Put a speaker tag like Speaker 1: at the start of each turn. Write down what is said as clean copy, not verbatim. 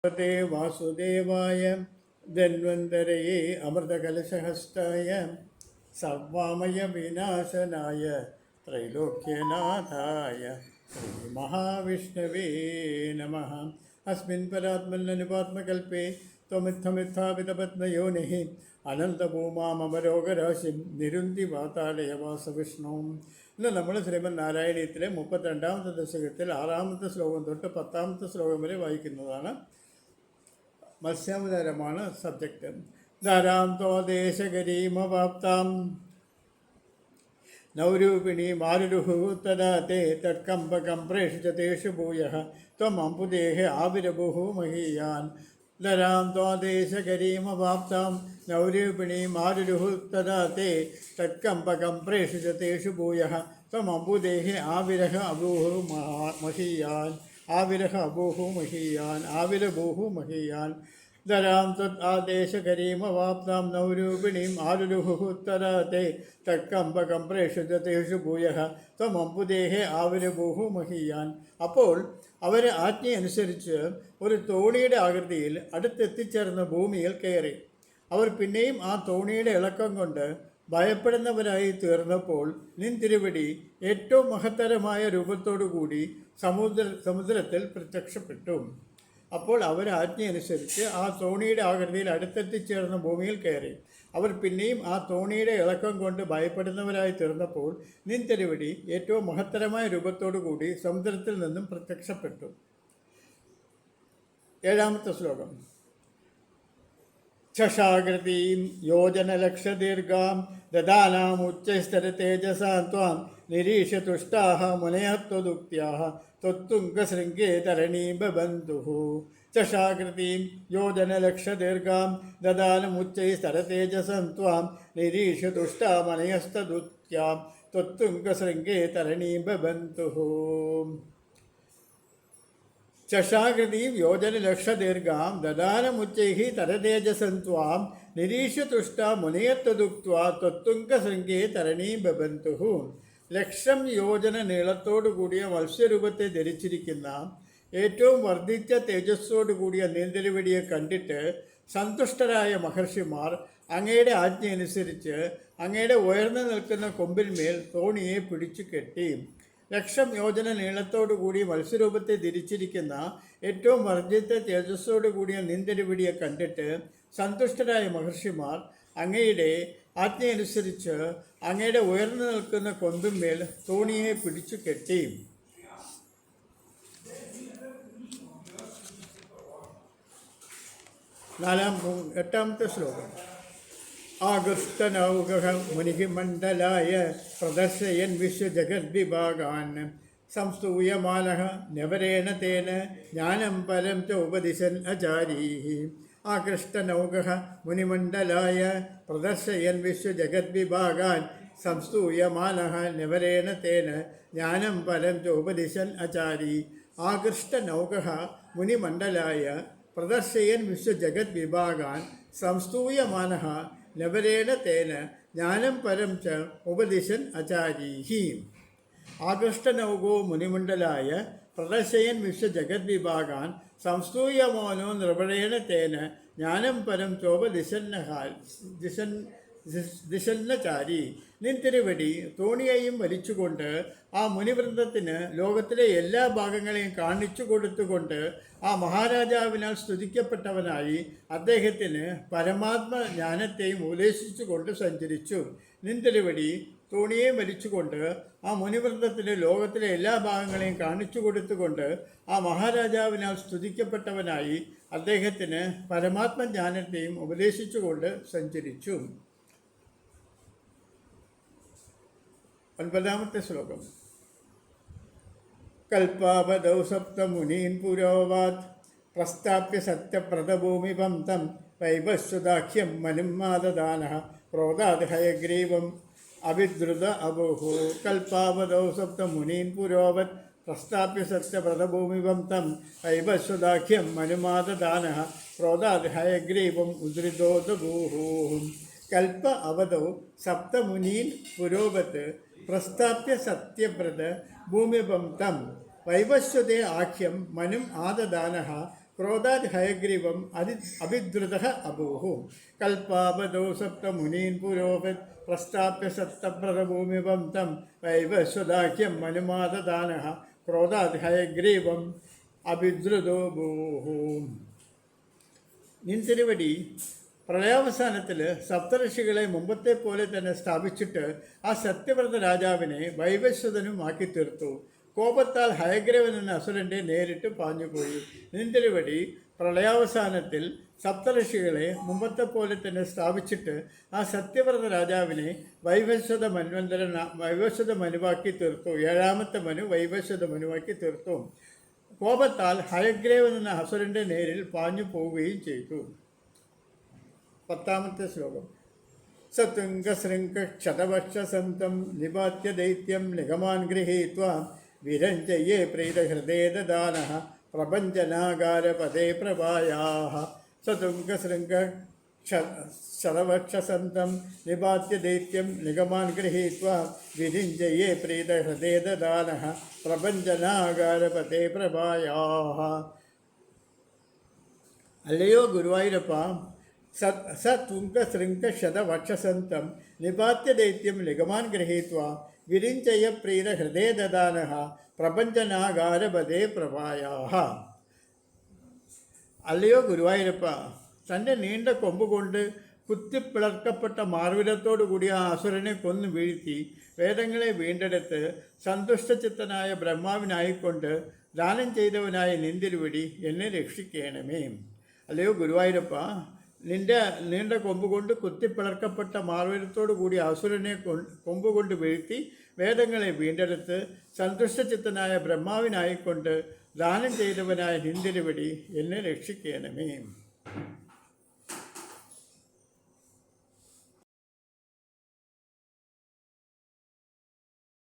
Speaker 1: ഭഗവതേ വാസുദേവായ ധന്വന്തരയെ അമൃതകലശഹസ്തായ സർവാമയ വിനാശനായ ത്രൈലോക്യനാഥായ ശ്രീമഹാവിഷ്ണവേ നമഃ. അസ്മിൻ പരാത്മല്ലനുപാത്മകൽപ്പേ ത്വമിത്തമിത്ഥാപിതപത്മയോനിഃ അനന്തഭൂമാമരോഗരാശിം നിരുന്തി വാതാലയവാസവിഷ്ണുവും. ഇന്ന് നമ്മൾ ശ്രീമദ് നാരായണീയത്തിലെ 32ാമത്തെ ദശകത്തിൽ 6ാമത്തെ ശ്ലോകം തൊട്ട് 10ാമത്തെ ശ്ലോകം വരെ വായിക്കുന്നതാണ്. മത്സ്യാവതാരമാണ് സബ്ജക്റ്റ്. ധാരാം ദേശകരീമവാപ്താം നൗരൂപിണി മാരുരുഹു തദാ തേ തത്കമ്പകം പ്രേഷിതേഷു ഭൂയഃ ത്വം അംബുദേഹ ആവിരഭുഃ മഹീയാൻ. ധരാം ദേശകരീമവാപ്താം നൗരൂപിണി മാരുരുഹു തദാ തേ തത്കമ്പകം പ്രേഷിതേഷു ഭൂയഃ ത്വം അംബുദേഹ ആവിരഹ അഭൂഃ മഹീയാൻ. ആവിരഹ അഭൂഃ മഹീയാൻ ആവിരഭൂഃ മഹീയാൻ. ധരാം ദേശകരീമവാപ്താം നൗരൂപിണീം ആരുരുഹു തദാ തേ തത്കമ്പകം പ്രേഷിതേഷു ഭൂയഃ ത്വം അംബുദേഹ ആവിരഭൂഃ മഹീയാൻ. അപ്പോൾ അവർ ആജ്ഞയനുസരിച്ച് ഒരു തോണിയുടെ ആകൃതിയിൽ അടുത്തെത്തിച്ചേർന്ന ഭൂമിയിൽ കയറി. അവർ പിന്നെയും ആ തോണിയുടെ ഇളക്കം കൊണ്ട് ഭയപ്പെടുന്നവരായി തീർന്നപ്പോൾ നിൻ തിരുവടി ഏറ്റവും മഹത്തരമായ രൂപത്തോടുകൂടി സമുദ്രത്തിൽ പ്രത്യക്ഷപ്പെട്ടു. അപ്പോൾ അവർ ആജ്ഞയനുസരിച്ച് ആ തോണിയുടെ ആകൃതിയിൽ അടുത്തെത്തിച്ചേർന്ന ഭൂമിയിൽ കയറി. അവർ പിന്നെയും ആ തോണിയുടെ ഇളക്കം കൊണ്ട് ഭയപ്പെടുന്നവരായി തീർന്നപ്പോൾ നിൻ തിരുവടി ഏറ്റവും മഹത്തരമായ രൂപത്തോടുകൂടി സമുദ്രത്തിൽ നിന്നും പ്രത്യക്ഷപ്പെട്ടു. 7ാമത്തെ ശ്ലോകം. ശശാകൃതീം യോജനലക്ഷദീർഘാം ദദാനാമുച്ചൈസ്തരതേജസാം ത്വാം നിരീക്ഷ്യ തുഷ്ടാഃ മുനയഃ ത്വദുക്ത്യാഃ ത്വത്തുംഗശൃംഗേ തരണീം ബബന്ധുഃ. ശശാകൃതീം യോജനലക്ഷദീർഘാം ദദാനമുച്ചൈസ്തരതേജസാം ത്വാം നിരീക്ഷ്യ തുഷ്ടാഃ മുനയസ്തദുക്ത്യാം ത്വത്തുംഗശൃംഗേ തരണീം ബബന്ധുഃ. ശശാകൃതീം യോജനലക്ഷദീർഘാം ദദാനമുച്ചൈഃ തരതേജസം ത്വാം നിരീക്ഷ്യ തുഷ്ടാഃ മുനയത്വദുക്ത്വാ ത്വത്തുംഗശൃംഗേ തരണീം ബബന്ധുഃ. 1,00,000 യോജന നീളത്തോടുകൂടിയ മത്സ്യരൂപത്തെ ധരിച്ചിരിക്കുന്ന ഏറ്റവും വർദ്ധിച്ച തേജസ്സോടുകൂടിയ നീന്തലുവടിയെ കണ്ടിട്ട് സന്തുഷ്ടരായ മഹർഷിമാർ അങ്ങയുടെ ആജ്ഞയനുസരിച്ച് അങ്ങയുടെ ഉയർന്നു നിൽക്കുന്ന കൊമ്പിന്മേൽ തോണിയെ പിടിച്ചു കെട്ടി. 1,00,000 യോജന നീളത്തോടുകൂടി മത്സ്യരൂപത്തെ ധരിച്ചിരിക്കുന്ന ഏറ്റവും വർദ്ധിച്ച തേജസ്സോടുകൂടിയ നീന്തലുവടിയെ കണ്ടിട്ട് സന്തുഷ്ടരായ മഹർഷിമാർ അങ്ങയുടെ ആജ്ഞയനുസരിച്ച് അങ്ങയുടെ ഉയർന്നു നിൽക്കുന്ന കൊമ്പിന്മേൽ തോണിയെ പിടിച്ചു കെട്ടി. 8ാമത്തെ ശ്ലോകം. ആഗസ്തനൗകഃ മുനിമണ്ഡലായ പ്രദർശയൻ വിശ്വജഗദ്വിഭാഗാൻ സംസ്തൂയമാനഃ നവരേണ തേന ജ്ഞാനം പരം ച ഉപദിശൻ ആചാര്യൈഃ. ആകൃഷ്ടനൗകഃ മുനിമണ്ഡലായ പ്രദർശയൻ വിശ്വജഗദ്വിഭാഗാൻ സംസ്തൂയമാനഃ നവരേണ തേന ജ്ഞാനം പരം ച ഉപദിശൻ ആചാര്യൈഃ. ആകൃഷ്ടനൗകഃ മുനിമണ്ഡലായ പ്രദർശയൻ വിശ്വജഗദ്വിഭാഗാൻ സംസ്തൂയമാനഃ നവരേണ തേന ജ്ഞാനം പരം ച ഉപദിശൻ ആചാര്യൈഃ. ആകൃഷ്ടനൗകോ മുനിമണ്ഡലായ പ്രദർശയൻ വിശ്വജഗദ്വിഭാഗാൻ സംസ്തൂയമാനോ നൃപണേന തേന ജ്ഞാനം പരം ചോപദിശന്നാചാരി. നിൻ തിരുവടി തോണിയെയും വലിച്ചുകൊണ്ട് ആ മുനിവൃന്ദത്തിന് ലോകത്തിലെ എല്ലാ ഭാഗങ്ങളെയും കാണിച്ചു കൊടുത്തുകൊണ്ട് ആ മഹാരാജാവിനാൽ സ്തുതിക്കപ്പെട്ടവനായി അദ്ദേഹത്തിന് പരമാത്മ ജ്ഞാനത്തെയും ഉപദേശിച്ചുകൊണ്ട് സഞ്ചരിച്ചു. നിൻ തിരുവടി തോണിയെ വലിച്ചുകൊണ്ട് ആ മുനിവൃന്ദത്തിന് ലോകത്തിലെ എല്ലാ ഭാഗങ്ങളെയും കാണിച്ചു കൊടുത്തുകൊണ്ട് ആ മഹാരാജാവിനാൽ സ്തുതിക്കപ്പെട്ടവനായി അദ്ദേഹത്തിന് പരമാത്മജ്ഞാനത്തെയും ഉപദേശിച്ചുകൊണ്ട് സഞ്ചരിച്ചു. 9ാമത്തെ ശ്ലോകം. കൽപ്പാവധൗ സപ്തമുനീൻ പുരോവാത് പ്രസ്ഥാപ്യ സത്യപ്രദഭൂമിപം തം വൈവസ്വദാഖ്യം മനുമാദദാനഃ ക്രോധാത് ഹയഗ്രീവം അവിദ്രുത അബുഃ. കൽപ്പാവധൗ സപ്തമുനീൻ പുരോവത് പ്രസ്ഥാപ്യ സത്യപ്രദഭൂമിപം തം വൈവസ്വദാഖ്യം മനുമാദദാനഃ ക്രോധാത് ഹയഗ്രീവം ഉദ്രിതോദഭൂഃ. കൽപ്പ അവധൗ സപ്തമുനീൻ പുരോവത് പ്രസ്ഥാപ്യ സത്യപ്രദ ഭൂമിപം തം വൈവസ്വതേ ആഖ്യം മനും ആദദാനഃ ക്രോധാത് ഹയഗ്രീവം അഭിദ്രുത അഭൂഹു കൽപ്പാപദോ സപ്തമുനീൻ പുരോപത് പ്രസ്ഥാപ്യ സപ്തപ്രതഭൂമിപം തം വൈവസ്വദാഹ്യം മനുമാദദാന ക്രോധാത് ഹയഗ്രീവം അഭിദ്രുതോ ഭൂഹു. നിൻ തിരുവടി പ്രളയാവസാനത്തിൽ സപ്തഋഷികളെ മുമ്പത്തെ പോലെ തന്നെ സ്ഥാപിച്ചിട്ട് ആ സത്യവ്രത രാജാവിനെ വൈവസ്വതനുമാക്കി തീർത്തു. കോപത്താൽ ഹയഗ്രീവൻ എന്ന അസുരൻ്റെ നേരിട്ട് പാഞ്ഞുപോയി. നിൻ തിരുവടി പ്രളയാവസാനത്തിൽ സപ്തഋഷികളെ മുമ്പത്തെ പോലെ തന്നെ സ്ഥാപിച്ചിട്ട് ആ സത്യവ്രത രാജാവിനെ വൈവസ്വത മനുവാക്കി തീർത്തു. 7ാമത്തെ മനു വൈവസ്വത മനുവാക്കി തീർത്തു. കോപത്താൽ ഹയഗ്രീവൻ എന്ന അസുരൻ്റെ നേരിൽ പാഞ്ഞു പോവുകയും ചെയ്തു. 10ാമത്തെ ശ്ലോകം. സതുംഗശൃംഗക്ഷതവക്ഷസന്തം നിപാത്യ ദൈത്യം നിഗമാൻ ഗൃഹീത്വാ വിരഞ്ജയേ പ്രീതഹൃദേ ദദാനഃ പ്രപഞ്ചനാകാരപദേ പ്രഭായാഃ. സതുംഗശൃംഗക്ഷതവക്ഷസന്തം നിപാത്യ ദൈത്യം നിഗമാൻ ഗൃഹീത്വാ വിരിഞ്ജയേ പ്രീതഹൃദേ ദദാനഃ പ്രപഞ്ചനാകാരപദേ പ്രഭായാഃ. അല്ലയോ ഗുരുവായൂരപ്പ, സതുംഗശൃംഗശതവക്ഷസന്തം നിപാത്യ ദൈത്യം നിഗമാൻ ഗൃഹീത്വാ വിരിഞ്ചയ പ്രീത ഹൃദയ ദദാനഃ പ്രപഞ്ചനാകാരപദേ പ്രഭായാഃ. അല്ലയോ ഗുരുവായൂരപ്പ, തൻ്റെ നീണ്ട കൊമ്പുകൊണ്ട് കുത്തിപ്പിളർക്കപ്പെട്ട മാർവിലത്തോടു കൂടി ആ അസുരനെ കൊന്നു വീഴ്ത്തി വേദങ്ങളെ വീണ്ടെടുത്ത് സന്തുഷ്ടചിത്തനായ ബ്രഹ്മാവിനായിക്കൊണ്ട് ദാനം ചെയ്തവനായ നിന്തിരുവടി എന്നെ രക്ഷിക്കണമേ. അല്ലയോ ഗുരുവായൂരപ്പ, നിന്റെ നീണ്ട കൊമ്പുകൊണ്ട് കുത്തിപ്പിളർക്കപ്പെട്ട മാർവിലത്തോടു കൂടി അസുരനെ കൊമ്പുകൊണ്ട് വീഴ്ത്തി വേദങ്ങളെ വീണ്ടെടുത്ത് സന്തുഷ്ടചിത്തനായ ബ്രഹ്മാവിനായിക്കൊണ്ട് ദാനം ചെയ്തവനായ നിന്തിരുവടി എന്നെ രക്ഷിക്കണമേ.